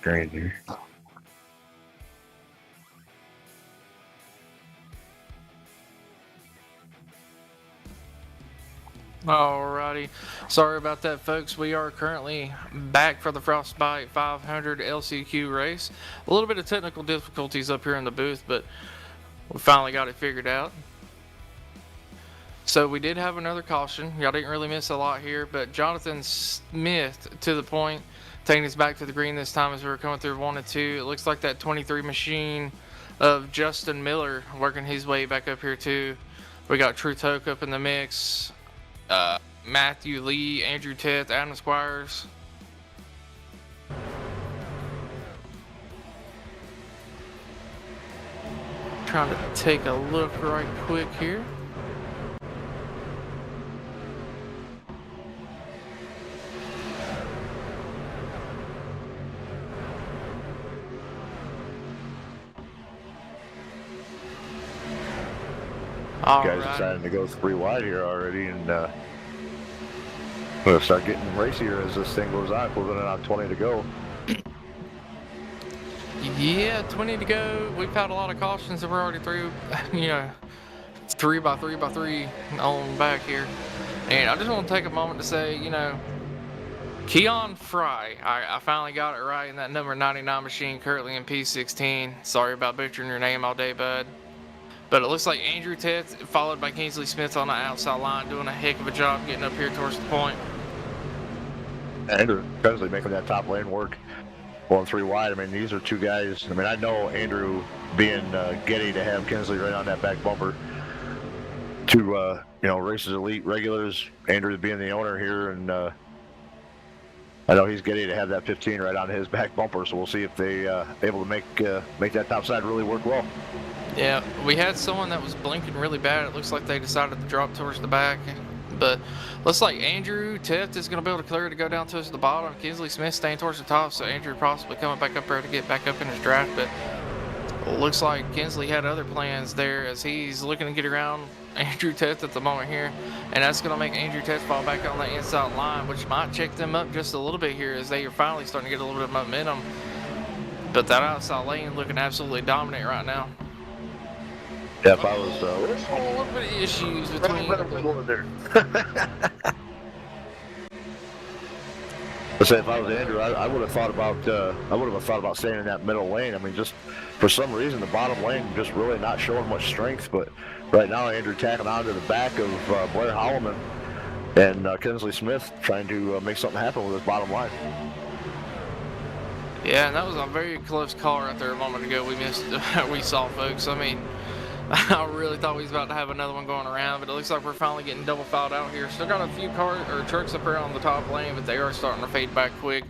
screen here. Alrighty, sorry about that, folks. We are currently back for the Frostbite 500 LCQ race. A little bit of technical difficulties up here in the booth, but we finally got it figured out. So we did have another caution. Y'all didn't really miss a lot here, but Jonathan Smith to the point, taking us back to the green this time as we were coming through 1 and 2. It looks like that 23 machine of Justin Miller working his way back up here too. We got Truth Hoke up in the mix. Matthew Lee, Andrew Teth, Adam Squires. Trying to take a look right quick here. Guys deciding to go 3 wide here already, and we'll start getting racier as this thing goes on. We're running on 20 to go. Yeah, 20 to go. We've had a lot of cautions that we're already through, 3 by 3 by 3 on back here. And I just want to take a moment to say, Keon Fry, I finally got it right in that number 99 machine, currently in P16. Sorry about butchering your name all day, bud. But it looks like Andrew Teth, followed by Kingsley Smith on the outside line, doing a heck of a job getting up here towards the point. Andrew Kinsley making that top lane work, going 3 wide. I mean, these are 2 guys. I mean, I know Andrew being giddy to have Kinsley right on that back bumper. 2, races elite regulars. Andrew being the owner here, and I know he's giddy to have that 15 right on his back bumper. So we'll see if they able to make that top side really work well. Yeah, we had someone that was blinking really bad. It looks like they decided to drop towards the back. But looks like Andrew Teft is going to be able to clear to go down towards the bottom. Kinsley Smith staying towards the top, so Andrew possibly coming back up there to get back up in his draft. But it looks like Kinsley had other plans there as he's looking to get around Andrew Teft at the moment here. And that's going to make Andrew Teft fall back on that inside line, which might check them up just a little bit here as they are finally starting to get a little bit of momentum. But that outside lane looking absolutely dominant right now. Yeah, if I was a little bit of issues between there. Let's say if I was Andrew, I would have thought about staying in that middle lane. I mean, just for some reason the bottom lane just really not showing much strength. But right now Andrew tacking onto the back of Blair Holloman and Kinsley Smith trying to make something happen with his bottom line. Yeah, and that was a very close call right there a moment ago. We saw, folks. I mean, I really thought we was about to have another one going around, but it looks like we're finally getting double filed out here. Still got a few cars or trucks up here on the top lane, but they are starting to fade back quick,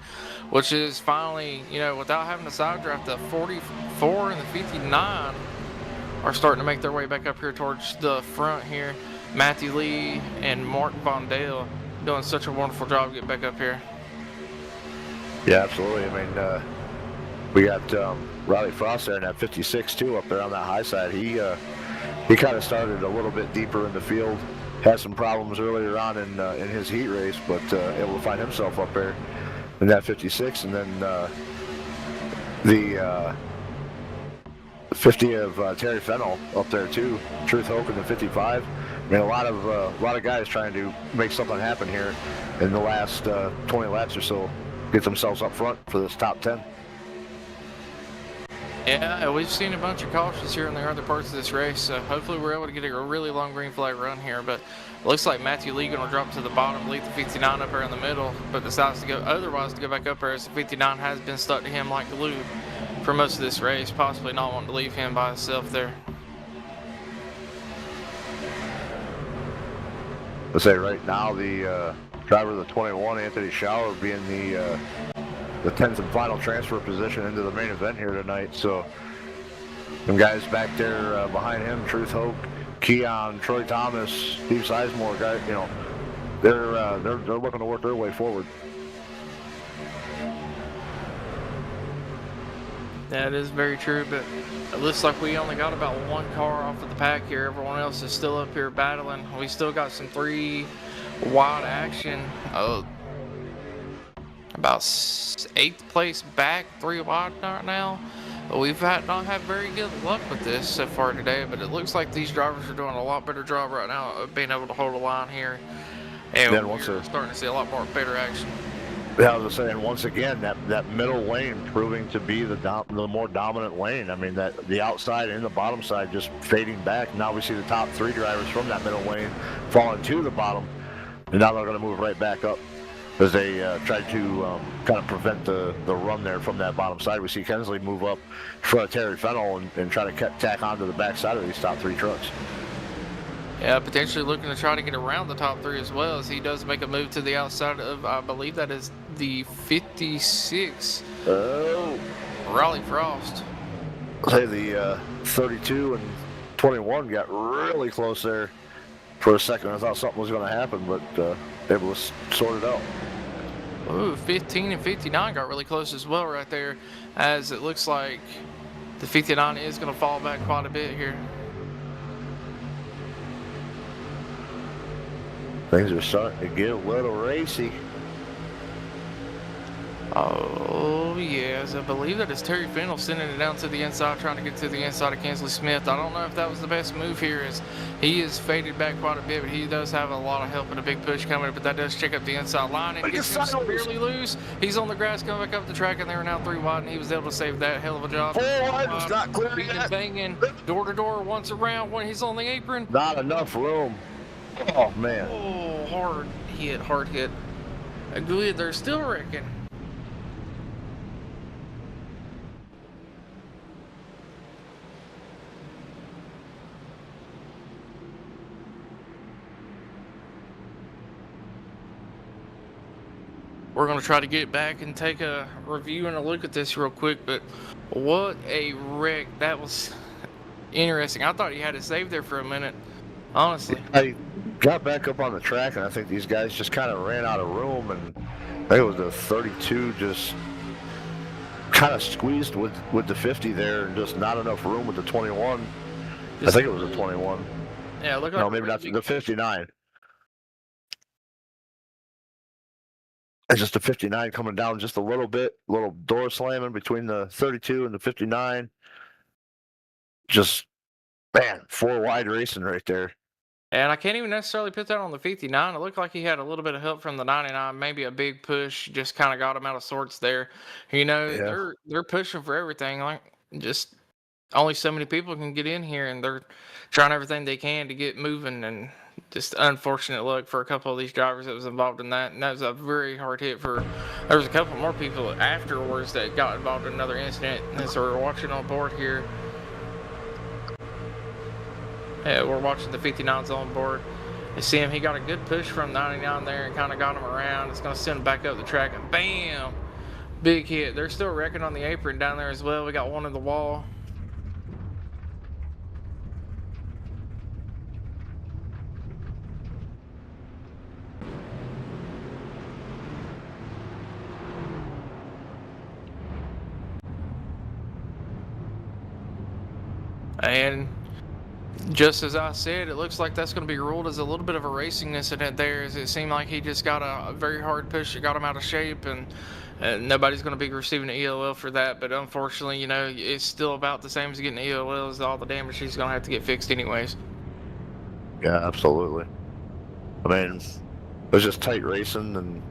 which is finally, without having to side draft, the 44 and the 59 are starting to make their way back up here towards the front here. Matthew Lee and Mark Von Dale doing such a wonderful job getting back up here. Yeah, absolutely. I mean, we got Riley Frost there in that 56 too up there on that high side. He kind of started a little bit deeper in the field, had some problems earlier on in his heat race, but able to find himself up there in that 56, and then the 50 of Terry Fennell up there too. Truth Hoke in the 55. I mean, a lot of guys trying to make something happen here in the last 20 laps or so, get themselves up front for this top 10. Yeah, we've seen a bunch of cautions here in the other parts of this race, so hopefully we're able to get a really long green flag run here. But it looks like Matthew Lee going to drop to the bottom, leave the 59 up there in the middle, but decides to go back up there as the 59 has been stuck to him like glue for most of this race, possibly not wanting to leave him by himself there. Let's say right now the driver of the 21, Anthony Schauer, being the 10th and final transfer position into the main event here tonight. So some guys back there behind him, Truth Hoke, Keon, Troy Thomas, Steve Sizemore, guys, they're looking to work their way forward. That is very true, but it looks like we only got about 1 car off of the pack here. Everyone else is still up here battling. We still got some 3 wide action. I about 8th place back, 3 wide right now. We've not had very good luck with this so far today, but it looks like these drivers are doing a lot better job right now of being able to hold a line here. And Then we're starting to see a lot more better action. Yeah, I was saying, once again, that middle lane proving to be the more dominant lane. I mean, that the outside and the bottom side just fading back. Now we see the top 3 drivers from that middle lane falling to the bottom, and now they're going to move right back up as they tried to kind of prevent the run there from that bottom side. We see Kensley move up in front of Terry Fennell and try to tack onto the back side of these top 3 trucks. Yeah, potentially looking to try to get around the top 3 as well, as he does make a move to the outside of, I believe that is the 56. Oh. Raleigh Frost. I'll say the 32 and 21 got really close there for a second. I thought something was going to happen, but able to sort it out. Ooh, 15 and 59 got really close as well right there, as it looks like the 59 is going to fall back quite a bit here. Things are starting to get a little racy. Oh, yes. I believe that is Terry Fennell sending it down to the inside, trying to get to the inside of Kinsley Smith. I don't know if that was the best move here, as he is faded back quite a bit, but he does have a lot of help and a big push coming, but that does check up the inside line and gets him severely loose. He's on the grass coming back up the track, and they were now 3 wide, and he was able to save that. Hell of a job. 4 wide is not clear yet. Banging door to door once around when he's on the apron. Not enough room. Oh, man. Oh, hard hit. Good, they're still wrecking. We're going to try to get back and take a review and a look at this real quick, but what a wreck. That was interesting. I thought he had it saved there for a minute, honestly. I got back up on the track, and I think these guys just kind of ran out of room, and I think it was the 32 just kind of squeezed with the 50 there, and just not enough room with the 21. I think it was the 21. Yeah, look. No, maybe not the 59. It's just the 59 coming down just a little bit, little door slamming between the 32 and the 59. Just, man, 4 wide racing right there. And I can't even necessarily put that on the 59. It looked like he had a little bit of help from the 99, maybe a big push, just kind of got him out of sorts there. You know, Yeah. they're pushing for everything. Like, just only so many people can get in here, and they're trying everything they can to get moving, and just unfortunate luck for a couple of these drivers that was involved in that. And that was a very hard hit for, there was a couple more people afterwards that got involved in another incident. And so we're watching on board here. Yeah, we're watching the 59s on board. You see him, he got a good push from 99 there and kind of got him around. It's going to send him back up the track, and bam! Big hit. They're still wrecking on the apron down there as well. We got one in the wall. And just as I said, it looks like that's going to be ruled as a little bit of a racing incident there, as it seemed like he just got a very hard push that got him out of shape, and nobody's going to be receiving an ELL for that. But unfortunately, you know, it's still about the same as getting an ELL, as all the damage he's going to have to get fixed anyways. Yeah, absolutely. I mean, it was just tight racing, and you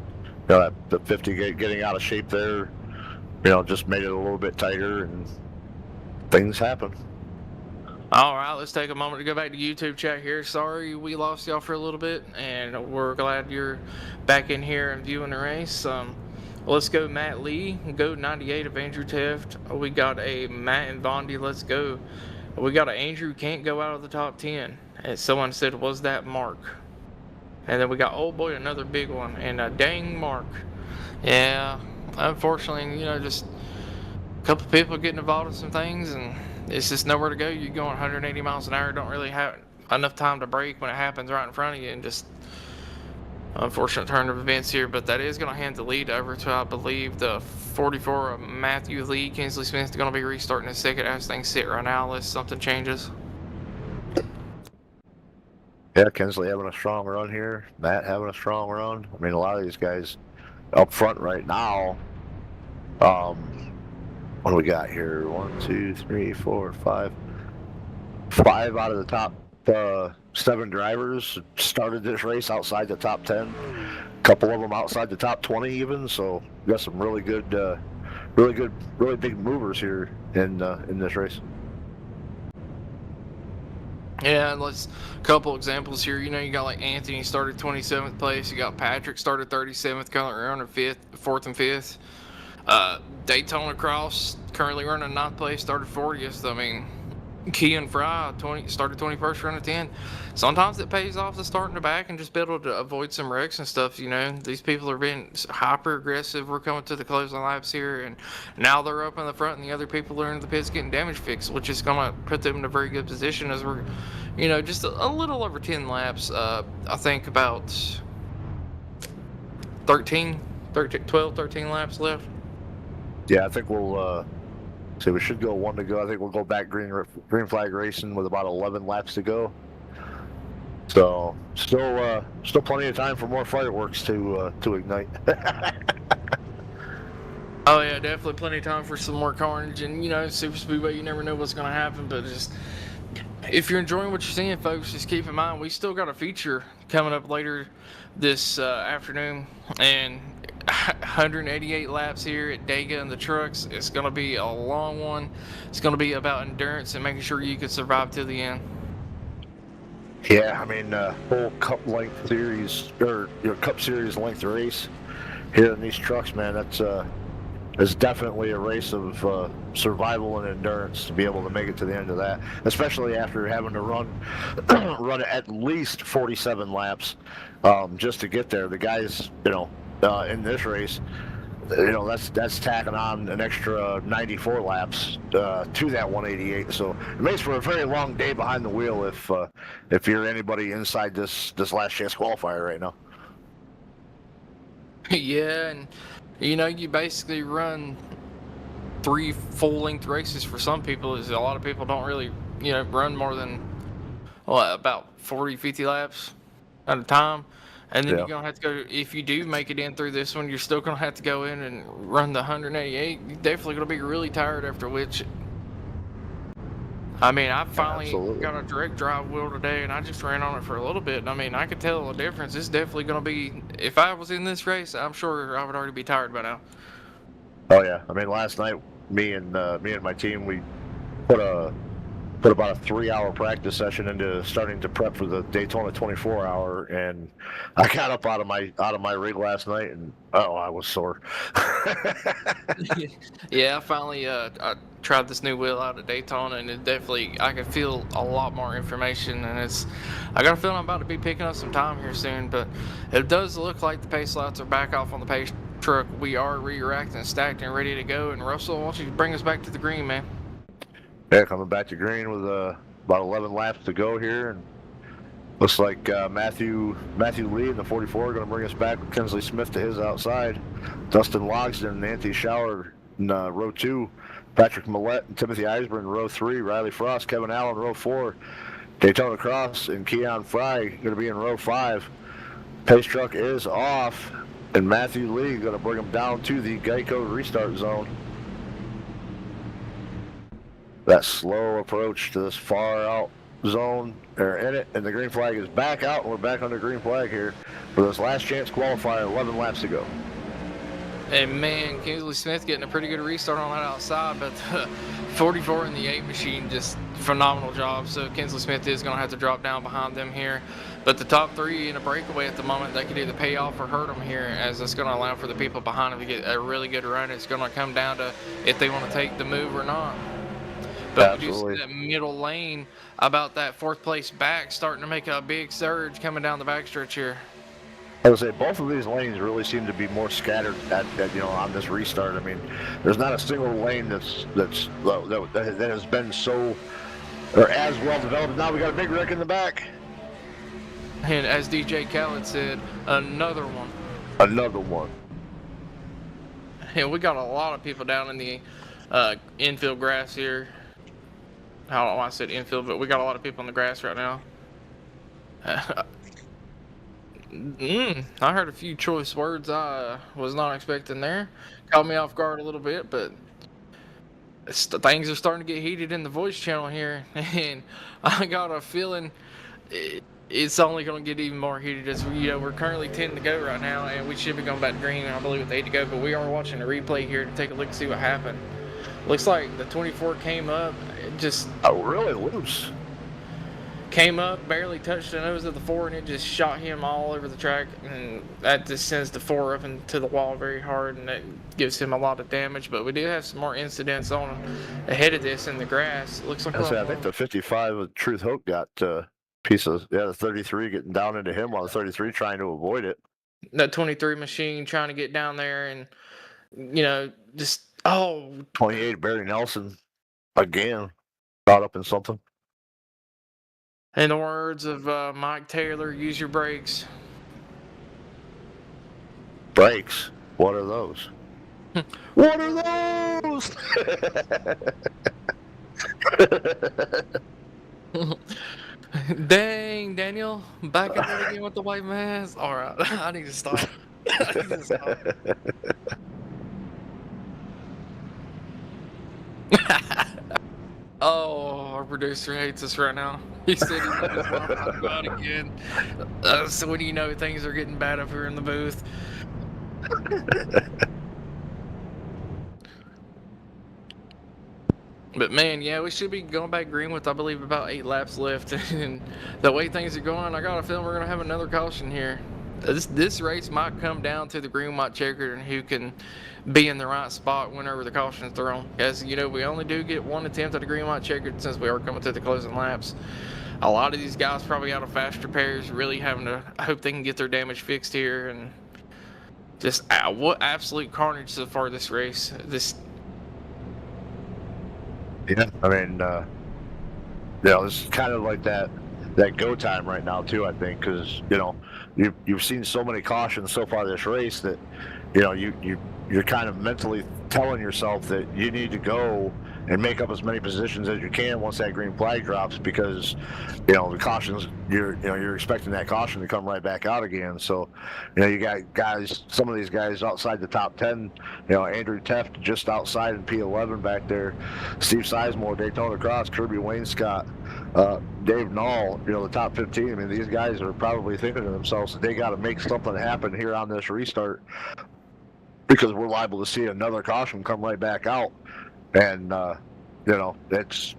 know, the 50 getting out of shape there, you know, just made it a little bit tighter, and things happen. All right, let's take a moment to go back to YouTube chat here. Sorry we lost y'all for a little bit, and we're glad you're back in here and viewing the race. Let's go Matt Lee, go 98 of Andrew Teft. We got a Matt and Bondi, let's go. We got an Andrew can't go out of the top 10. And someone said, was that Mark? And then we got old boy, another big one, and a dang Mark. Yeah, unfortunately, you know, just a couple people getting involved in some things, and it's just nowhere to go. You're going 180 miles an hour, don't really have enough time to brake when it happens right in front of you, and just unfortunate turn of events here. But that is going to hand the lead over to, I believe, the 44 of Matthew Lee. Kinsley Smith is going to be restarting his second as things sit right now, unless something changes. Yeah, Kinsley having a strong run here. Matt having a strong run. I mean, a lot of these guys up front right now. What do we got here? 1, 2, 3, 4, 5. 5 out of the top 7 drivers started this race outside the top 10. A couple of them outside the top 20 even. So we got some really good, really big movers here in this race. Yeah, and let's a couple examples here. You know, you got like Anthony started 27th place. You got Patrick started 37th, currently running 4th and 5th. Daytona Cross currently running 9th place, started 40th. I mean, Kean Fry started 21st, running 10th. Sometimes it pays off to start in the back and just be able to avoid some wrecks and stuff. You know, these people are being hyper aggressive. We're coming to the closing laps here, and now they're up in the front, and the other people are in the pits getting damage fixed, which is going to put them in a very good position as we're, you know, just a little over 10 laps. I think about 12, 13 laps left. Yeah, I think we'll. So we should go 1 to go. I think we'll go back green flag racing with about 11 laps to go. So still plenty of time for more fireworks to ignite. Oh yeah, definitely plenty of time for some more carnage. And you know, Super Speedway, you never know what's going to happen. But just if you're enjoying what you're seeing, folks, just keep in mind we still got a feature coming up later this afternoon, and 188 laps here at Dega in the trucks. It's going to be a long one. It's going to be about endurance and making sure you can survive till the end. Yeah, I mean, whole Cup length series or Cup Series length race here in these trucks, man. It's definitely a race of survival and endurance to be able to make it to the end of that, especially after having to run at least 47 laps just to get there. The guys, in this race, that's tacking on an extra 94 laps to that 188. So it makes for a very long day behind the wheel if you're anybody inside this last chance qualifier right now. Yeah, and you basically run 3 full-length races for some people. Is a lot of people don't really run more than about 40-50 laps at a time. And then you're going to have to go, if you do make it in through this one, you're still going to have to go in and run the 188. You're definitely going to be really tired after which. I mean, I finally got a direct drive wheel today, and I just ran on it for a little bit. And I mean, I could tell the difference. It's definitely going to be, if I was in this race, I'm sure I would already be tired by now. Oh, yeah. I mean, last night, me and my team, we put about a 3-hour practice session into starting to prep for the Daytona 24-hour, and I got up out of my rig last night, and I was sore. Yeah, I finally I tried this new wheel out at Daytona, and it definitely, I can feel a lot more information, and I got a feeling I'm about to be picking up some time here soon. But it does look like the pace lights are back off on the pace truck. We are re-racked and stacked and ready to go. And Russell, why don't you bring us back to the green, man? Yeah, coming back to green with about 11 laps to go here, and looks like Matthew Lee in the 44 are going to bring us back with Kinsley Smith to his outside, Dustin Logsdon and Anthony Schauer in row 2, Patrick Millette and Timothy Eisber in row 3, Riley Frost, Kevin Allen row 4, Daytona Cross and Keon Fry going to be in row 5. Pace truck is off, and Matthew Lee going to bring them down to the Geico restart zone. That slow approach to this far out zone, they're in it, and the green flag is back out, and we're back under green flag here for this last chance qualifier, 11 laps to go. And man, Kinsley Smith getting a pretty good restart on that outside, but the 44 and the 8 machine, just phenomenal job. So Kinsley Smith is going to have to drop down behind them here. But the top 3 in a breakaway at the moment, they could either pay off or hurt them here, as it's going to allow for the people behind them to get a really good run. It's going to come down to if they want to take the move or not. But we do see that middle lane about that 4th place back starting to make a big surge coming down the backstretch here. I would say both of these lanes really seem to be more scattered on this restart. I mean, there's not a single lane that has been so or as well developed. Now we got a big wreck in the back. And as DJ Khaled said, another one. Another one. And we got a lot of people down in the infield grass here. I don't know why I said infield, but we got a lot of people in the grass right now. I heard a few choice words I was not expecting there. Caught me off guard a little bit, but things are starting to get heated in the voice channel here, and I got a feeling it's only going to get even more heated as we're currently 10 to go right now, and we should be going back to green, I believe, with 8 to go, but we are watching a replay here to take a look and see what happened. Looks like the 24 came up, it just really loose. Came up, barely touched the nose of the 4, and it just shot him all over the track, and that just sends the 4 up into the wall very hard, and that gives him a lot of damage. But we do have some more incidents on ahead of this in the grass. It looks like I think the 55 with Truth Hope got pieces. Yeah, the 33 getting down into him while the 33 trying to avoid it. That 23 machine trying to get down there, and just 28 Barry Nelson again caught up in something. In the words of Mike Taylor, use your brakes. Brakes? What are those? What are those? Dang, Daniel, back at it again with the white mask. All right, I need to stop. Oh, our producer hates us right now. He said he's going to talk about it again. So when you know things are getting bad up here in the booth. But man, yeah, we should be going back green with, I believe, about 8 laps left. And the way things are going, I got a feeling we're going to have another caution here. This race might come down to the green-white-checkered and who can be in the right spot whenever the caution is thrown. As we only do get one attempt at a green-white-checkered since we are coming to the closing laps. A lot of these guys probably out of faster pairs, really having to hope they can get their damage fixed here. And just what absolute carnage so far this race. Yeah, I mean, this is kind of like that go time right now too. I think because you've seen so many cautions so far this race that you're kind of mentally telling yourself that you need to go and make up as many positions as you can once that green flag drops, because the cautions you're expecting that caution to come right back out again. So you got guys, some of these guys outside the top 10. Andrew Teft just outside in P11 back there, Steve Sizemore, Daytona Cross, Kirby Wainscott, Dave Knoll, the top 15. I mean, these guys are probably thinking to themselves that they got to make something happen here on this restart, because we're liable to see another caution come right back out. And it's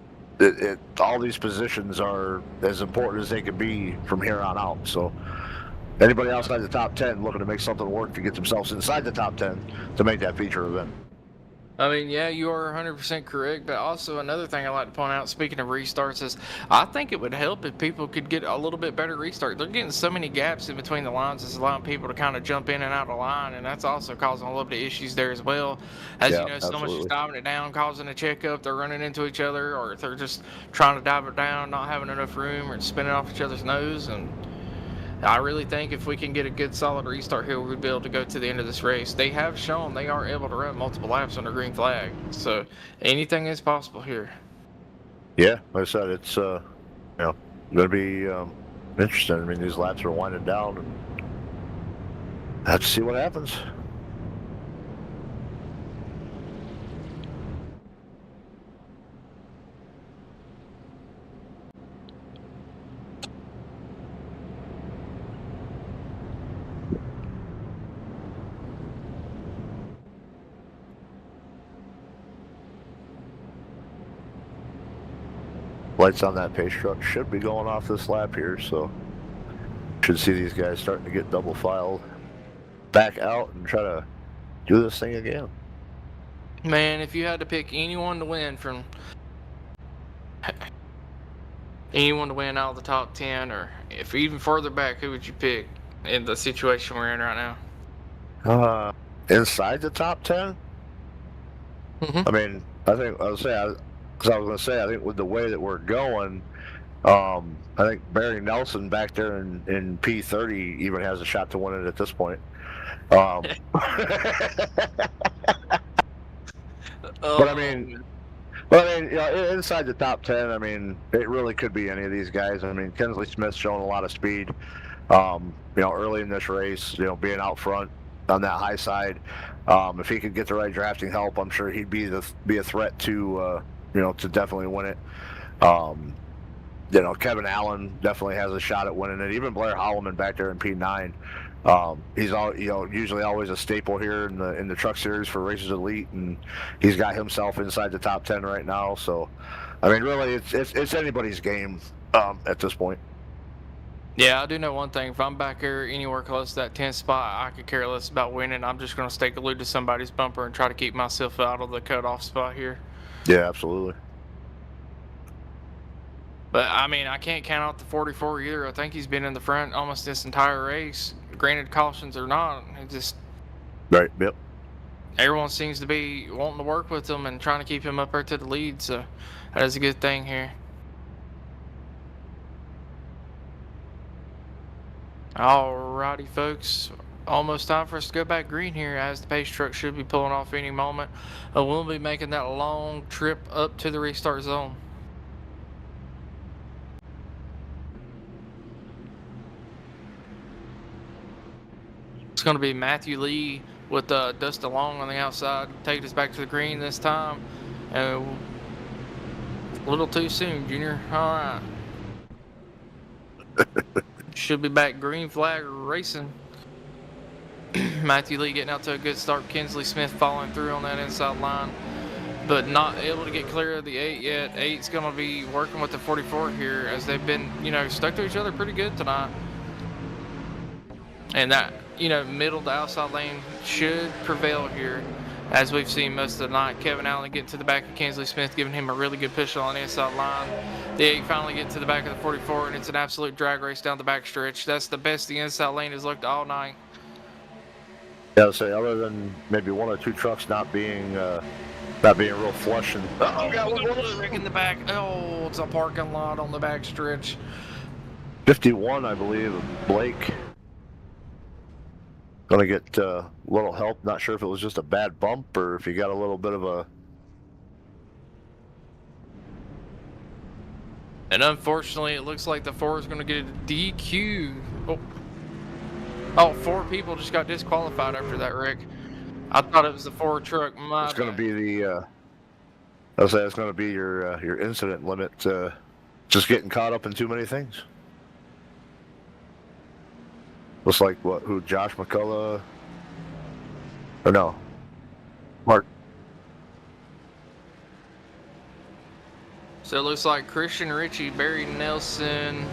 all these positions are as important as they can be from here on out. So anybody outside the top 10 looking to make something work to get themselves inside the top 10 to make that feature event. I mean, yeah, you are 100% correct, but also another thing I like to point out, speaking of restarts, is I think it would help if people could get a little bit better restart. They're getting so many gaps in between the lines, it's allowing people to kind of jump in and out of line, and that's also causing a little bit of issues there as well. As someone's just diving it down, causing a checkup, they're running into each other, or if they're just trying to dive it down, not having enough room, or spinning off each other's nose. And I really think if we can get a good solid restart here, we'd be able to go to the end of this race. They have shown they are able to run multiple laps under green flag, so anything is possible here. Yeah, like I said, it's going to be interesting. I mean, these laps are winding down, and I have to see what happens. Lights on that pace truck should be going off this lap here, so should see these guys starting to get double filed back out and try to do this thing again. Man, if you had to pick anyone to win out of the top 10, or if even further back, who would you pick in the situation we're in right now? Inside the top 10? I mean, I think I think with the way that we're going, I think Barry Nelson back there in P30 even has a shot to win it at this point. But I mean, inside the top 10, I mean, it really could be any of these guys. I mean, Kensley Smith's showing a lot of speed. Early in this race, being out front on that high side. If he could get the right drafting help, I'm sure he'd be a threat to to definitely win it. Kevin Allen definitely has a shot at winning it. Even Blair Holloman back there in P9. He's usually always a staple here in the truck series for Racers Elite, and he's got himself inside the top 10 right now. So, I mean, really, it's anybody's game at this point. Yeah, I do know one thing. If I'm back here anywhere close to that 10th spot, I could care less about winning. I'm just going to stay glued to somebody's bumper and try to keep myself out of the cutoff spot here. Yeah, absolutely. But, I mean, I can't count out the 44 either. I think he's been in the front almost this entire race. Granted, cautions or not. It just... Right, yep. Everyone seems to be wanting to work with him and trying to keep him up there to the lead. So, that is a good thing here. Alrighty, folks. Almost time for us to go back green here, as the pace truck should be pulling off any moment. We'll be making that long trip up to the restart zone. It's going to be Matthew Lee with Dustin Long on the outside, taking us back to the green this time. A little too soon, Junior. All right. Should be back green flag racing. Matthew Lee getting out to a good start. Kinsley Smith following through on that inside line, but not able to get clear of the 8 yet. 8's going to be working with the 44 here, as they've been, stuck to each other pretty good tonight. And that, middle to outside lane should prevail here, as we've seen most of the night. Kevin Allen getting to the back of Kinsley Smith, giving him a really good push on the inside line. The 8 finally getting to the back of the 44, and it's an absolute drag race down the back stretch. That's the best the inside lane has looked all night. Yeah, I'd say other than maybe one or two trucks not being real flush. And Rick in the back. Oh, it's a parking lot on the back stretch. 51, I believe, Blake. Gonna get a little help. Not sure if it was just a bad bump or if he got a little bit of a... And unfortunately, it looks like the 4 is going to get a DQ. Oh, 4 people just got disqualified after that, Rick. I thought it was the 4 truck. It's going to be the... I'll say it's going to be your incident limit. Just getting caught up in too many things. Looks like who? Josh McCullough? Or no? Mark. So it looks like Christian Ritchie, Barry Nelson,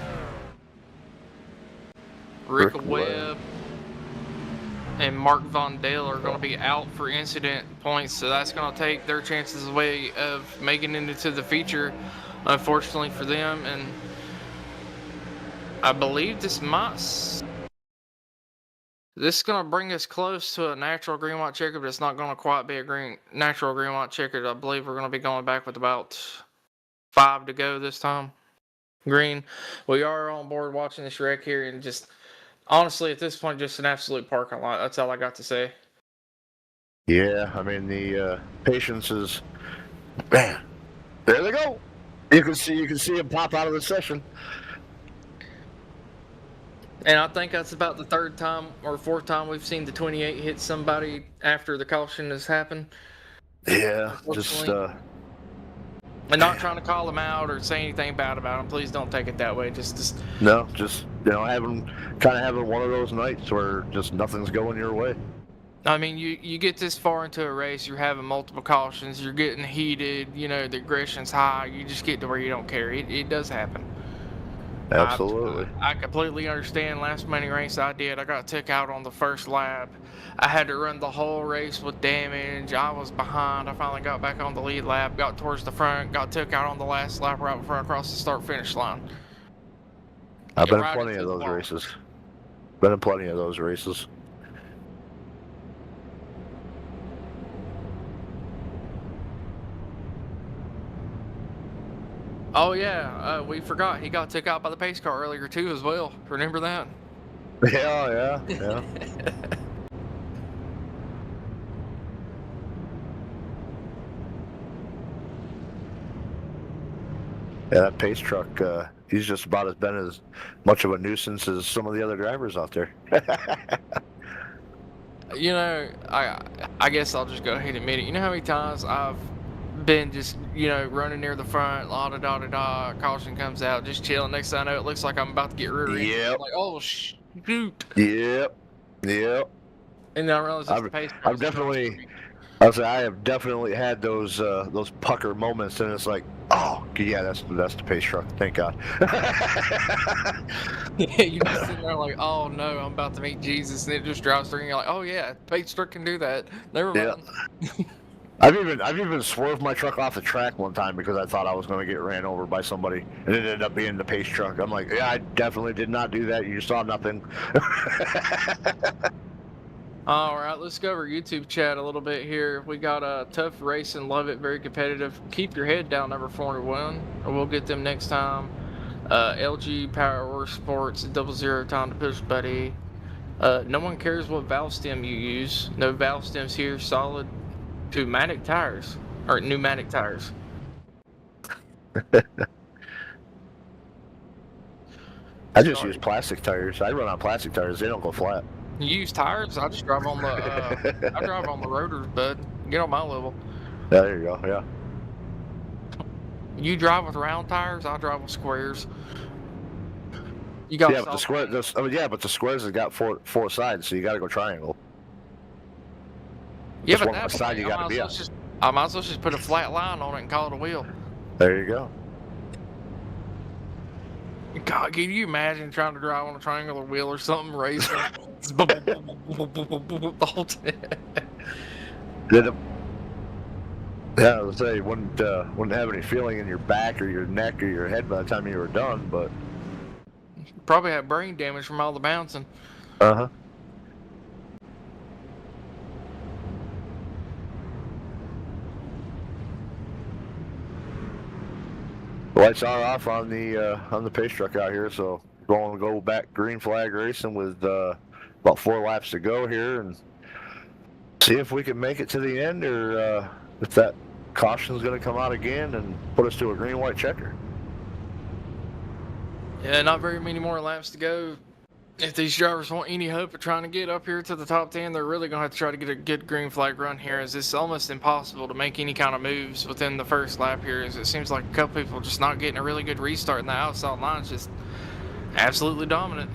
Rick Webb, and Mark Von Dale are going to be out for incident points. So that's going to take their chances away of making it into the feature, unfortunately for them. And I believe this is going to bring us close to a natural Green-White-Checkered, but it's not going to quite be a natural Green-White-Checkered. I believe we're going to be going back with about 5 to go this time. Green, we are on board watching this wreck here, and just honestly, at this point, just an absolute parking lot. That's all I got to say. Yeah, I mean, the patience is... Man, there they go. You can see him pop out of the session. And I think that's about the 3rd time or 4th time we've seen the 28 hit somebody after the caution has happened. Yeah, just... And not trying to call him out or say anything bad about him. Please don't take it that way. Just no, just having one of those nights where just nothing's going your way. I mean, you get this far into a race, you're having multiple cautions, you're getting heated, the aggression's high. You just get to where you don't care. It does happen. Absolutely. I completely understand. Last many race I did, I got took out on the first lap. I had to run the whole race with damage. I was behind. I finally got back on the lead lap, got towards the front, got took out on the last lap right before I crossed the start-finish line. I've been in plenty of those races. Been in plenty of those races. Oh yeah, we forgot he got took out by the pace car earlier too as well. Remember that? Yeah. Yeah, that pace truck, he's just about as been as much of a nuisance as some of the other drivers out there. You know, I guess I'll just go ahead and admit it. You know how many times I've been just, running near the front, la da da da da, caution comes out, just chilling. Next thing I know, it looks like I'm about to get rear-ended. Yep. I'm like, oh shoot. Yep. And then I realized it's the pace. I've definitely, I have definitely had those pucker moments, and it's like, oh yeah, that's the pace truck. Thank God. Yeah, you just sitting there like, oh no, I'm about to meet Jesus, and it just drives through, and you're like, oh yeah, pace truck can do that. Never mind. Yeah. I've even swerved my truck off the track one time because I thought I was going to get ran over by somebody, and it ended up being the pace truck. I'm like, yeah, I definitely did not do that. You saw nothing. All right, let's go over YouTube chat a little bit here. We got Tough Racing, love it, very competitive. Keep your head down, number 401, or we'll get them next time. LG Power Sports, 00 time to push, buddy. No one cares what valve stem you use. No valve stems here, solid pneumatic tires, or pneumatic tires. I just use plastic tires. I run on plastic tires. They don't go flat. You use tires? I just drive on the I drive on the rotors, bud. Get on my level. Yeah, there you go. Yeah. You drive with round tires. I drive with squares. You got but the square. But the squares have got four sides, so you got to go triangle. Yeah, Just but one that side you got to be on. I might as well just put a flat line on it and call it a wheel. There you go. God, can you imagine trying to drive on a triangular wheel or something, racing? The whole time. Yeah, I would say wouldn't have any feeling in your back or your neck or your head by the time you were done, but probably had brain damage from all the bouncing. Uh-huh. Lights are off on the pace truck out here, so we're going to go back green flag racing with about 4 laps to go here and see if we can make it to the end, or if that caution's going to come out again and put us to a green-white-checker. Yeah, not very many more laps to go. If these drivers want any hope of trying to get up here to the top 10, they're really going to have to try to get a good green flag run here, as it's almost impossible to make any kind of moves within the first lap here, as it seems like a couple people just not getting a really good restart, and the outside line's just absolutely dominant.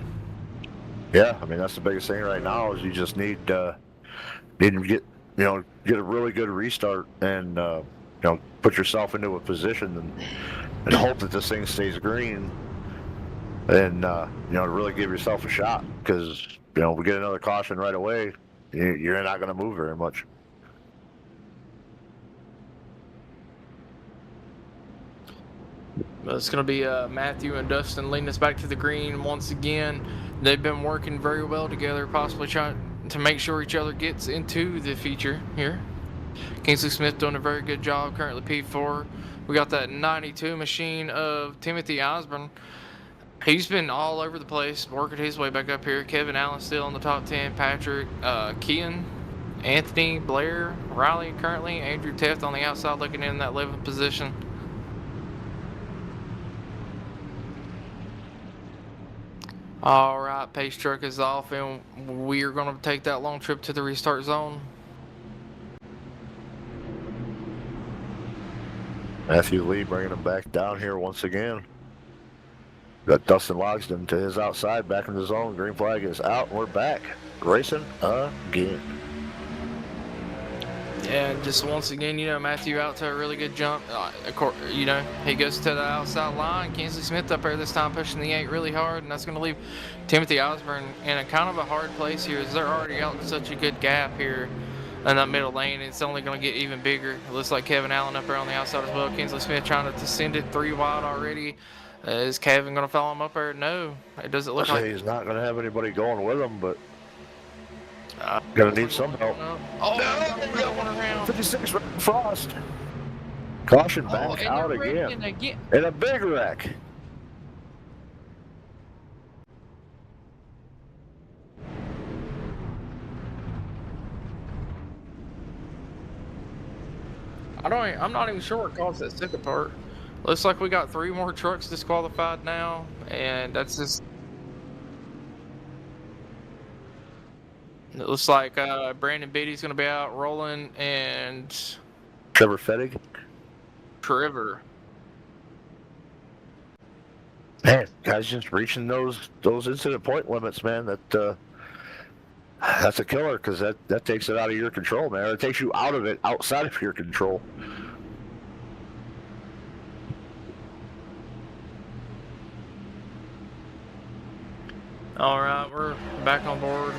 Yeah, I mean, that's the biggest thing right now is you just need to get a really good restart and put yourself into a position and hope that this thing stays green. And to really give yourself a shot, because we get another caution right away, you're not going to move very much. It's going to be Matthew and Dustin leading us back to the green once again. They've been working very well together, possibly trying to make sure each other gets into the feature here. Kingsley Smith doing a very good job, currently P4. We got that 92 machine of Timothy Osborne. He's been all over the place, working his way back up here. Kevin Allen still in the top 10. Patrick, Kean, Anthony, Blair, Riley currently. Andrew Teft on the outside looking in that 11th position. All right, pace truck is off, and we're going to take that long trip to the restart zone. Matthew Lee bringing him back down here once again. Got Dustin Logsdon to his outside, back in the zone. Green flag is out, and we're back racing again. Yeah, just once again, Matthew out to a really good jump. He goes to the outside line. Kingsley Smith up there this time pushing the 8 really hard, and that's going to leave Timothy Osborne in a kind of a hard place here, as they're already out in such a good gap here in that middle lane. It's only going to get even bigger. It looks like Kevin Allen up there on the outside as well. Kingsley Smith trying to send it 3 wide already. Is Kevin going to follow him up there? No, it doesn't look like. He's not going to have anybody going with him, but going to need some help. Oh, no, one around. 56 Frost. Caution back out again. In a big wreck. I'm not even sure what caused that second part. Looks like we got 3 more trucks disqualified now, and that's just. It looks like Brandon Beatty's going to be out rolling, and Trevor Fettig. Trevor. Man, guys just reaching those incident point limits, man. That's a killer because that takes it out of your control, man. Or it takes you out of it, outside of your control. All right, we're back on board.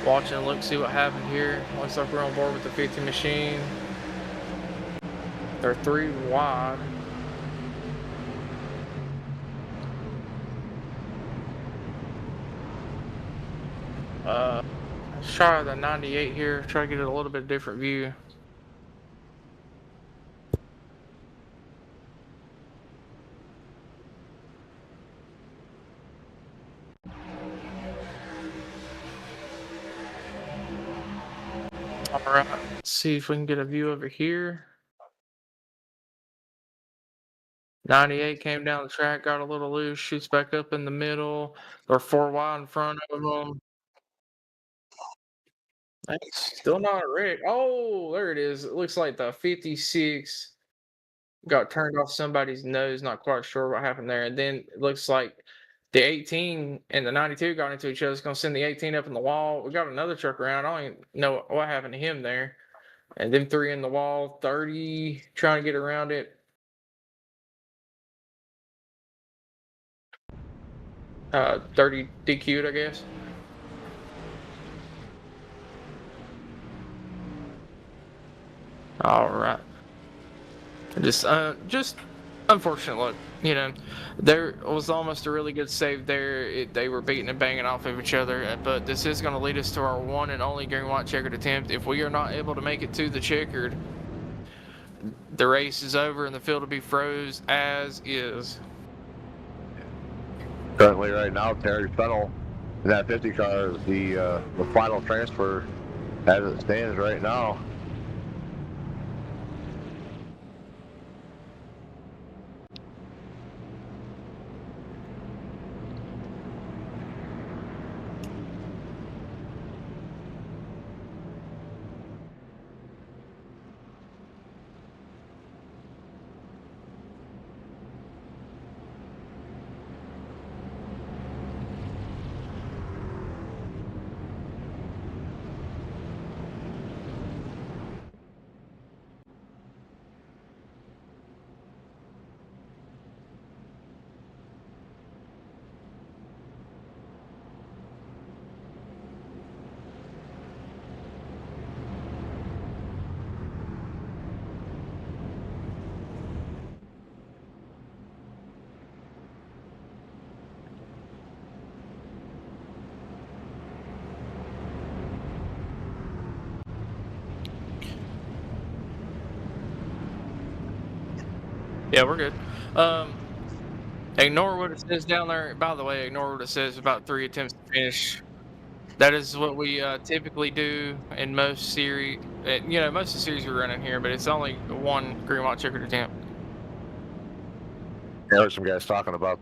Watching and look, see what happened here. Looks like we're on board with the 50 machine. They're 3 wide. Let's try the 98 here. Try to get a little bit different view. All right, let's see if we can get a view over here. 98 came down the track, got a little loose, shoots back up in the middle. They're 4 wide in front of them. That's still not a wreck. Oh, there it is. It looks like the 56 got turned off somebody's nose. Not quite sure what happened there. And then it looks like the 18 and the 92 got into each other. It's going to send the 18 up in the wall. We got another truck around. I don't even know what happened to him there. And them 3 in the wall. 30 trying to get around it. 30 DQ'd, I guess. All right. Just unfortunate luck. You know, there was almost a really good save there. They were beating and banging off of each other, but this is going to lead us to our one and only Green-White-Checkered attempt. If we are not able to make it to the checkered, the race is over and the field will be froze as is. Currently, right now, Terry Fennell in that 50 car is the final transfer as it stands right now. Yeah, we're good. Ignore what it says down there. By the way, ignore what it says about 3 attempts to finish. That is what we typically do in most series. Most of the series we're running here, but it's only 1 Green-White-Checkered attempt. There were some guys talking about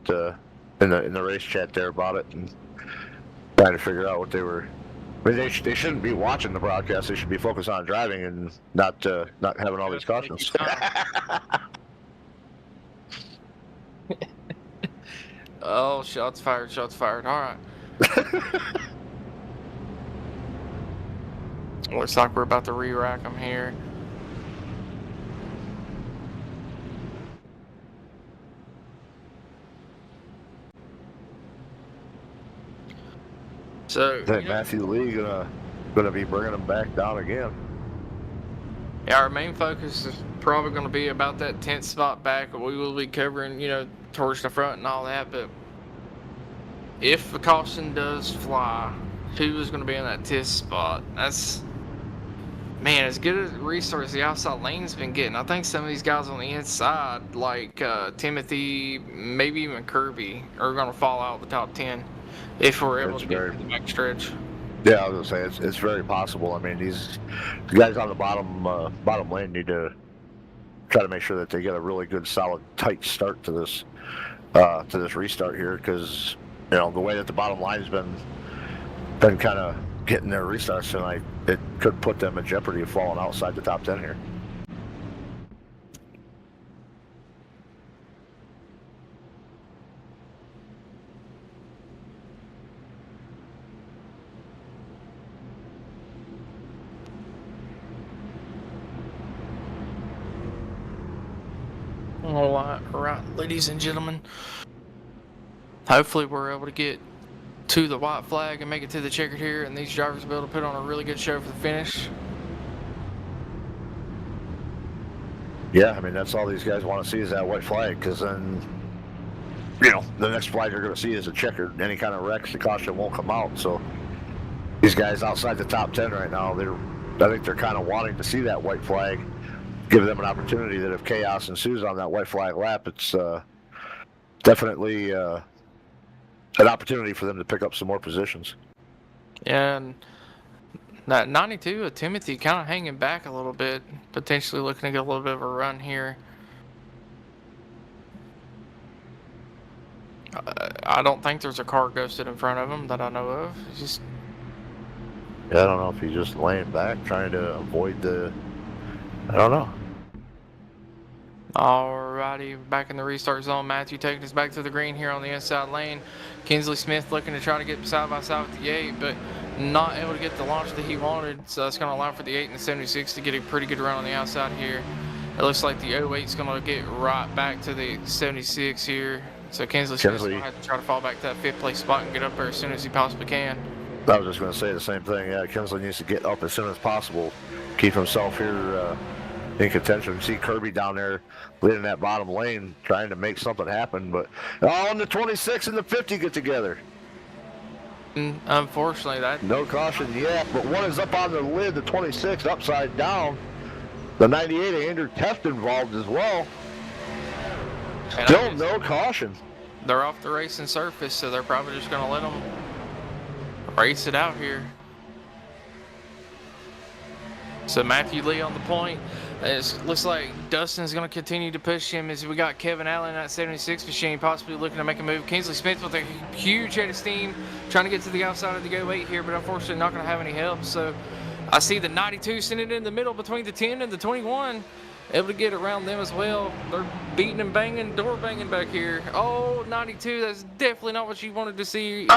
in the race chat there about it and trying to figure out what they were. I mean, they shouldn't be watching the broadcast. They should be focused on driving and not having all these cautions. Oh, shots fired, shots fired. All right. Looks like we're about to re-rack them here. So, is that Matthew Lee gonna be bringing them back down again? Yeah, our main focus is probably going to be about that 10th spot back. We will be covering, towards the front and all that. But if the caution does fly, who is going to be in that 10th spot? That's, man, as good a resource the outside lane's been getting. I think some of these guys on the inside, like Timothy, maybe even Kirby, are going to fall out of the top 10 if we're able to get to the back stretch. Yeah, I was gonna say it's very possible. I mean, the guys on the bottom lane need to try to make sure that they get a really good, solid, tight start to this restart here, because the way that the bottom line has been kind of getting their restarts tonight, it could put them in jeopardy of falling outside the top 10 here. All right, ladies and gentlemen. Hopefully we're able to get to the white flag and make it to the checkered here, and these drivers will be able to put on a really good show for the finish. Yeah, I mean, that's all these guys want to see is that white flag, because then, the next flag they're going to see is a checkered. Any kind of wrecks, the caution won't come out. So these guys outside the top 10 right now, I think they're kind of wanting to see that white flag, give them an opportunity that if chaos ensues on that white flag lap, it's definitely an opportunity for them to pick up some more positions. And that 92 of Timothy kind of hanging back a little bit, potentially looking to get a little bit of a run here. I don't think there's a car ghosted in front of him that I know of. It's just... Yeah, I don't know if he's just laying back trying to avoid I don't know. Alrighty, back in the restart zone. Matthew taking us back to the green here on the inside lane. Kinsley Smith looking to try to get side by side with the 8, but not able to get the launch that he wanted. So that's going to allow for the 8 and the 76 to get a pretty good run on the outside here. It looks like the 08 is going to get right back to the 76 here. So Kinsley Smith's going to have to try to fall back to that 5th place spot and get up there as soon as he possibly can. I was just going to say the same thing. Yeah, Kinsley needs to get up as soon as possible, keep himself here in contention. You see Kirby down there leading that bottom lane, trying to make something happen, but and the 26 and the 50 get together. Unfortunately, that... No caution yet, but one is up on the lid, the 26 upside down. The 98, Andrew Teft involved as well. Still no caution. They're off the racing surface, so they're probably just going to let them race it out here. So Matthew Lee on the point. It looks like Dustin's going to continue to push him as we got Kevin Allen at 76 machine, possibly looking to make a move. Kinsley Smith with a huge head of steam, trying to get to the outside of the go 8 here, but unfortunately not going to have any help. So I see the 92 sitting in the middle between the 10 and the 21, able to get around them as well. They're beating and banging, door banging back here. Oh, 92, that's definitely not what you wanted to see.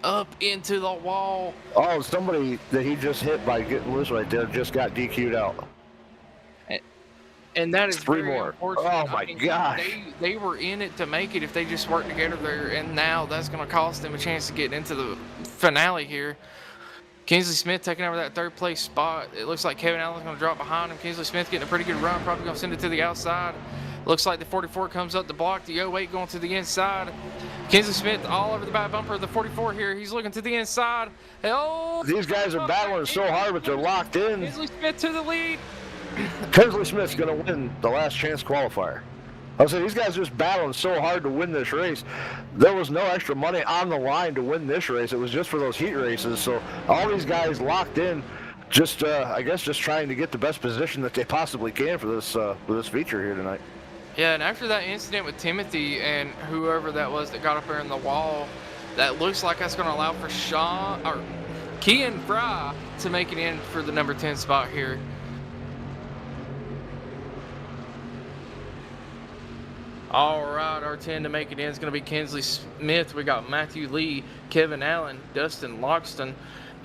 Up into the wall. Oh, somebody that he just hit by getting loose right there just got DQ'd out. And that is 3 more. Oh my gosh. They were in it to make it if they just worked together there, and now that's going to cost them a chance to get into the finale here. Kinsley Smith taking over that 3rd place spot. It looks like Kevin Allen's going to drop behind him. Kinsley Smith getting a pretty good run, probably going to send it to the outside. Looks like the 44 comes up the block, the 08 going to the inside. Kinsley Smith all over the back bumper of the 44 here. He's looking to the inside. Oh, these guys are battling so hard, but they're locked in. Kinsley Smith to the lead. Kinsley Smith's going to win the last chance qualifier. I was saying, these guys are just battling so hard to win this race. There was no extra money on the line to win this race. It was just for those heat races. So all these guys locked in, just I guess just trying to get the best position that they possibly can for this feature here tonight. Yeah, and after that incident with Timothy and whoever that was that got up there in the wall, that looks like that's going to allow for Kean Fry to make it in for the number 10 spot here. All right, our 10 to make it in is going to be Kinsley Smith. We got Matthew Lee, Kevin Allen, Dustin Loxton,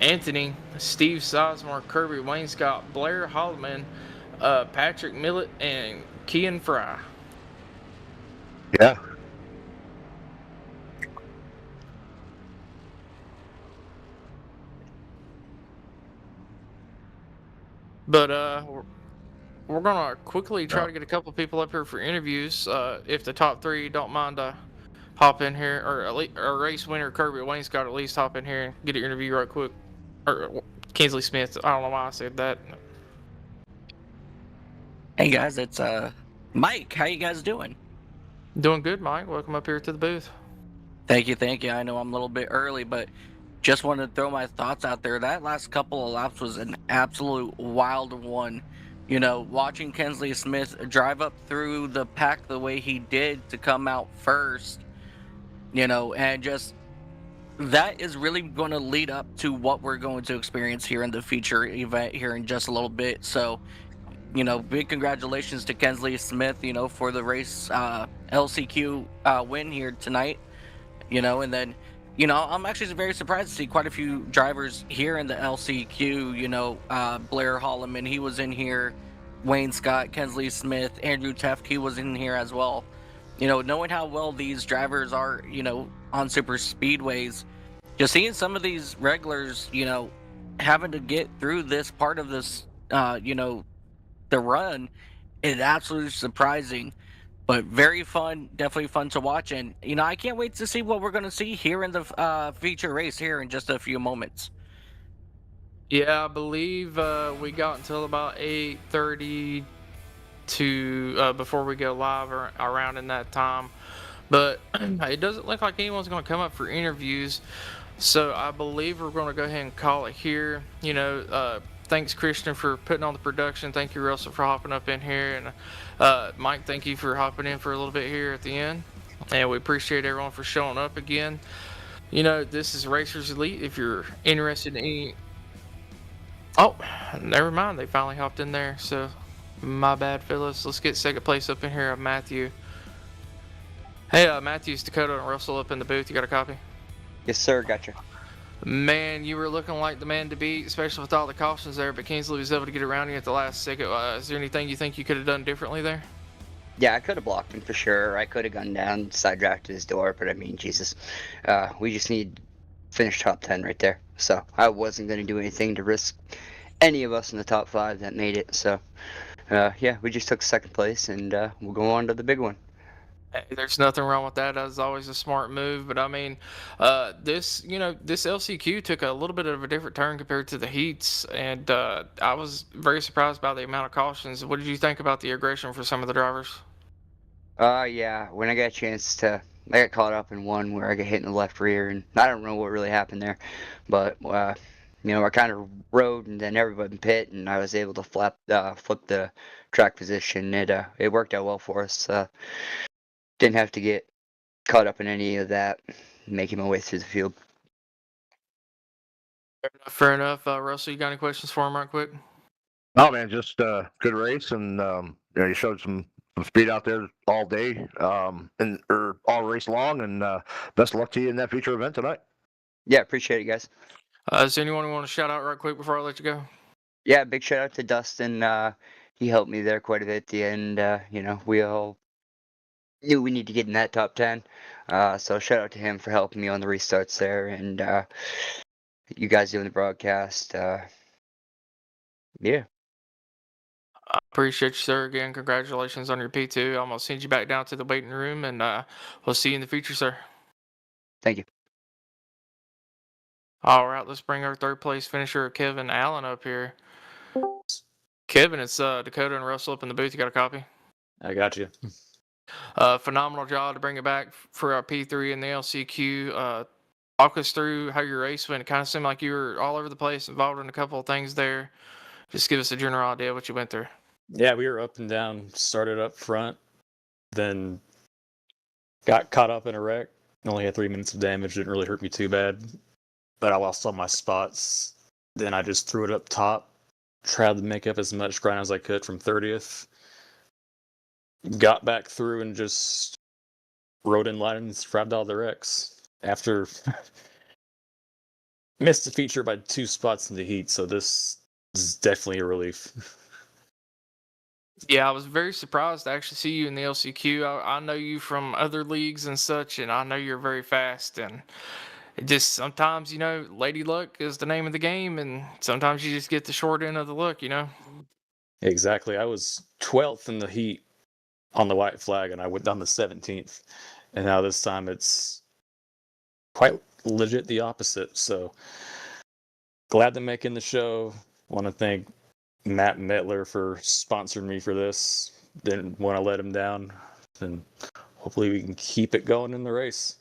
Anthony, Steve Sizemore, Kirby Wainscott, Blair Holloman, Patrick Millett, and Kean Fry. Yeah. But we're gonna quickly try to get a couple people up here for interviews. If the top 3 don't mind to hop in here, or race winner Kirby Wainscott at least hop in here and get an interview right quick. Or Kinsley Smith. I don't know why I said that. Hey guys, it's Mike. How you guys doing? Doing good, Mike. Welcome up here to the booth. Thank you. I know I'm a little bit early, but just wanted to throw my thoughts out there. That last couple of laps was an absolute wild one. watching Kensley Smith drive up through the pack the way he did to come out first, and just that is really going to lead up to what we're going to experience here in the feature event here in just a little bit. So, big congratulations to Kensley Smith, for the race LCQ win here tonight. And then, I'm actually very surprised to see quite a few drivers here in the LCQ. Blair Holloman, he was in here. Wayne Scott, Kensley Smith, Andrew Teft, he was in here as well. Knowing how well these drivers are, on super speedways, just seeing some of these regulars, having to get through this part of this, the run is absolutely surprising, but very fun, definitely fun to watch. And, I can't wait to see what we're going to see here in the feature race here in just a few moments. Yeah, I believe we got until about 8:30 to before we go live or around in that time. But it doesn't look like anyone's going to come up for interviews. So I believe we're going to go ahead and call it here. Thanks, Christian, for putting on the production. Thank you, Russell, for hopping up in here. And Mike, thank you for hopping in for a little bit here at the end. And we appreciate everyone for showing up again. This is Racers Elite. If you're interested in any... Oh, never mind. They finally hopped in there. So my bad, fellas. Let's get second place up in here of Matthew. Hey, Matthew's Dakota and Russell up in the booth. You got a copy? Yes, sir. Gotcha. Man, you were looking like the man to beat, especially with all the cautions there, but Kingsley was able to get around you at the last second. Is there anything you think you could have done differently there? Yeah, I could have blocked him for sure. I could have gone down, side drafted his door, but I mean, Jesus. We just need to finish top 10 right there. So I wasn't going to do anything to risk any of us in the top 5 that made it. So, yeah, we just took second place, and we'll go on to the big one. Hey, there's nothing wrong with that. That was always a smart move. But I mean, this LCQ took a little bit of a different turn compared to the heats, and I was very surprised by the amount of cautions. What did you think about the aggression for some of the drivers? Yeah, when I got a chance I got caught up in one where I got hit in the left rear, and I don't know what really happened there, but I kind of rode, and then everybody in pit, and I was able to flip the track position. It worked out well for us. Didn't have to get caught up in any of that, making my way through the field. Fair enough. Russell, you got any questions for him right quick? Oh man, just good race, and you showed some speed out there all day, or all race long, and best of luck to you in that feature event tonight. Yeah, appreciate it, guys. Is there anyone you want to shout out right quick before I let you go? Yeah, big shout out to Dustin. He helped me there quite a bit at the end. We all knew we need to get in that top 10. So shout out to him for helping me on the restarts there, and you guys doing the broadcast. Yeah. I appreciate you, sir. Again, congratulations on your P2. I'm going to send you back down to the waiting room, and we'll see you in the future, sir. Thank you. All right, let's bring our third place finisher, Kevin Allen, up here. Kevin, it's Dakota and Russell up in the booth. You got a copy? I got you. Phenomenal job to bring it back for our P3 in the LCQ. Walk us through how your race went. It kind of seemed like you were all over the place, involved in a couple of things there. Just give us a general idea of what you went through. Yeah, we were up and down, started up front, then got caught up in a wreck. Only had 3 minutes of damage, didn't really hurt me too bad. But I lost all my spots. Then I just threw it up top, tried to make up as much ground as I could from 30th. Got back through and just rode in line and survived all the wrecks. After missed the feature by 2 spots in the heat, so this is definitely a relief. Yeah, I was very surprised to actually see you in the LCQ. I know you from other leagues and such, and I know you're very fast. And it just sometimes, lady luck is the name of the game, and sometimes you just get the short end of the luck, Exactly. I was 12th in the heat on the white flag, and I went down to 17th. And now this time it's quite legit the opposite. So glad to make in the show. Want to thank Matt Metler for sponsoring me for this. Didn't want to let him down, and hopefully we can keep it going in the race.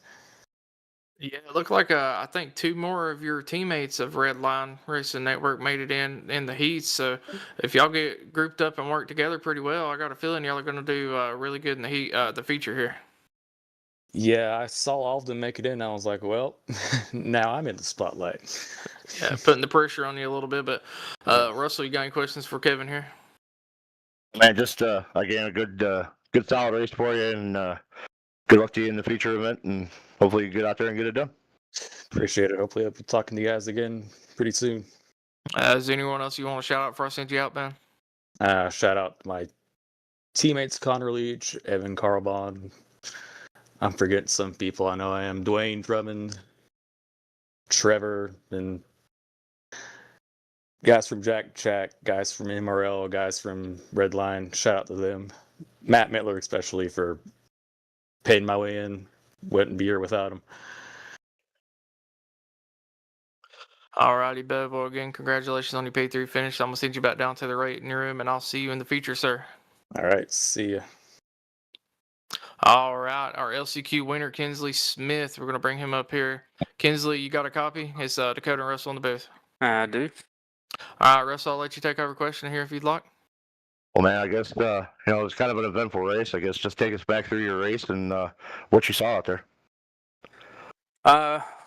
Yeah, it looked like I think two more of your teammates of Red Line Racing Network made it in the heats. So if y'all get grouped up and work together pretty well, I got a feeling y'all are going to do really good in the heat, the feature here. Yeah, I saw all of them make it in. I was like, well, now I'm in the spotlight. Yeah, putting the pressure on you a little bit. But Russell, you got any questions for Kevin here? Man, just again a good solid race for you, and good luck to you in the feature event, and hopefully you get out there and get it done. Appreciate it. Hopefully I'll be talking to you guys again pretty soon. Is there anyone else you want to shout out before I send you out, Ben? Shout out to my teammates Connor Leach, Evan Carbon. I'm forgetting some people. I know I am. Dwayne Drummond, Trevor, and guys from Jack Jack, guys from MRL, guys from Redline. Shout out to them. Matt Mittler especially for paying my way in. Wouldn't be here without him. Alrighty, Bev. Well, again, congratulations on your P3 finish. I'm going to send you back down to the rating room, and I'll see you in the feature, sir. All right, see ya. All right, our LCQ winner, Kinsley Smith. We're going to bring him up here. Kinsley, you got a copy? It's Dakota and Russell in the booth. I do. All right, Russell, I'll let you take over question here if you'd like. Well, man, I guess it's kind of an eventful race. I guess just take us back through your race and what you saw out there.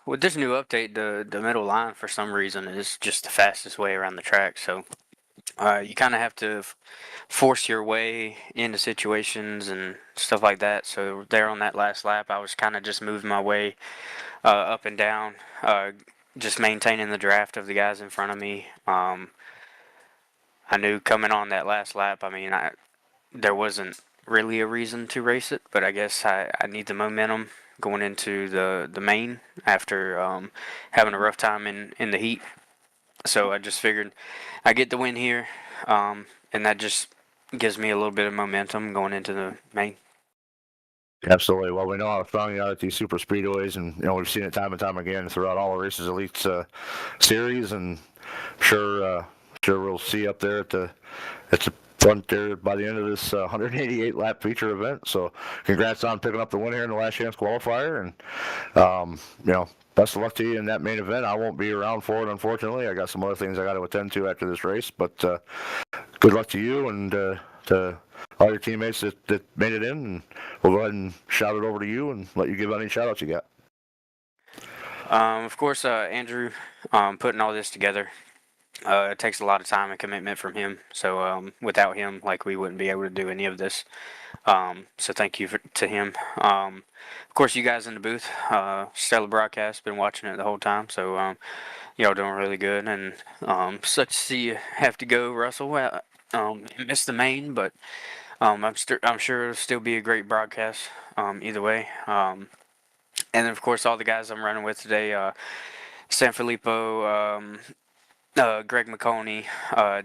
With this new update, the middle line for some reason is just the fastest way around the track. So you kind of have to force your way into situations and stuff like that. So there on that last lap, I was kind of just moving my way up and down, just maintaining the draft of the guys in front of me. I knew coming on that last lap, I mean, there wasn't really a reason to race it, but I guess I need the momentum going into the main after having a rough time in the heat. So I just figured I get the win here, and that just gives me a little bit of momentum going into the main. Absolutely. Well, we know how strong you are at these super speedways, and we've seen it time and time again throughout all the Races Elite series, and sure we'll see you up there at the front there by the end of this 188 lap feature event. So congrats on picking up the win here in the last chance qualifier, and best of luck to you in that main event. I won't be around for it, unfortunately. I got some other things I got to attend to after this race, but good luck to you and to all your teammates that made it in, and we'll go ahead and shout it over to you and let you give any shout outs you got. Of course, Andrew, putting all this together, it takes a lot of time and commitment from him. So without him, we wouldn't be able to do any of this. So thank you to him. Of course, you guys in the booth, stellar broadcast, been watching it the whole time. So y'all doing really good, and sucks to see you have to go, Russell. Missed the main, but I'm sure it'll still be a great broadcast either way. And then of course all the guys I'm running with today, Sanfilippo, Greg McConey,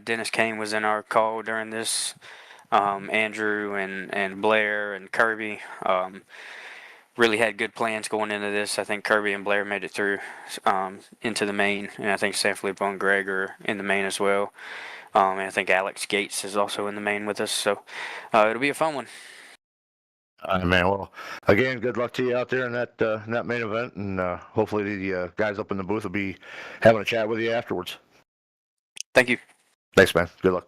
Dennis Kane was in our call during this, Andrew and Blair and Kirby. Really had good plans going into this. I think Kirby and Blair made it through into the main, and I think Sanfilippo and Greg are in the main as well. And I think Alex Gates is also in the main with us, so it'll be a fun one. Man, well, again, good luck to you out there in that main event, and hopefully the guys up in the booth will be having a chat with you afterwards. Thank you. Thanks, man. Good luck.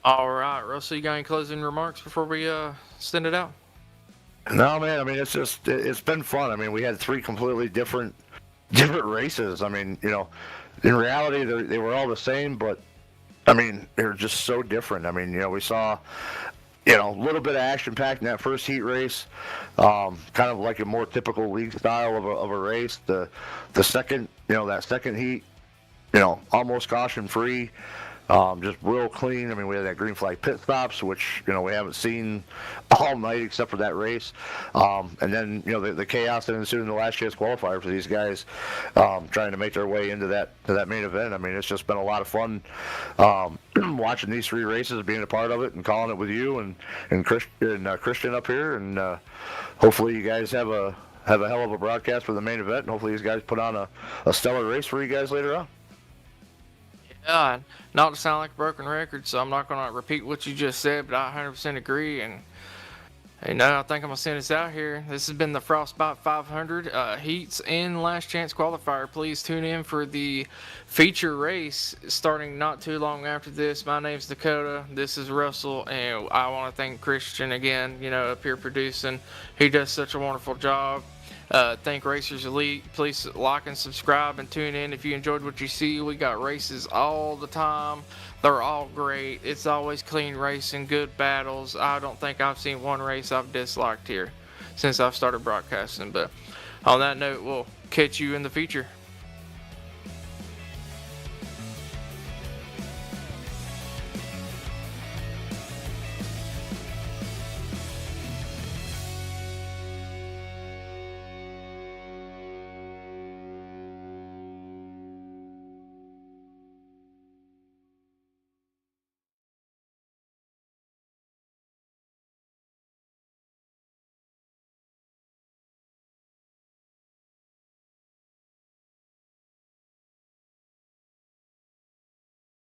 All right, Russell, you got any closing remarks before we send it out? No, man. I mean, it's been fun. I mean, we had 3 completely different races. I mean, in reality, they were all the same, but I mean, they're just so different. I mean, we saw, a little bit of action packed in that first heat race, kind of like a more typical league style of a race. The second, that second heat, almost caution free. Just real clean. I mean, we had that green flag pit stops, which we haven't seen all night except for that race. And then the chaos that ensued in the last chance qualifier for these guys trying to make their way into that main event. I mean, it's just been a lot of fun watching these 3 races, being a part of it, and calling it with you and Christian up here. And hopefully you guys have a hell of a broadcast for the main event. And hopefully these guys put on a stellar race for you guys later on. Yeah, not to sound like a broken record, so I'm not going to repeat what you just said, but I 100% agree. And Hey, no, I think I'm going to send us out here. This has been the Frostbite 500 heats and last chance qualifier. Please tune in for the feature race starting not too long after this. My name's Dakota. This is Russell, and I want to thank Christian again, up here producing. He does such a wonderful job. Thank Racers Elite. Please like and subscribe and tune in if you enjoyed what you see. We got races all the time. They're all great. It's always clean racing, good battles. I don't think I've seen one race I've disliked here since I've started broadcasting. But on that note, we'll catch you in the future.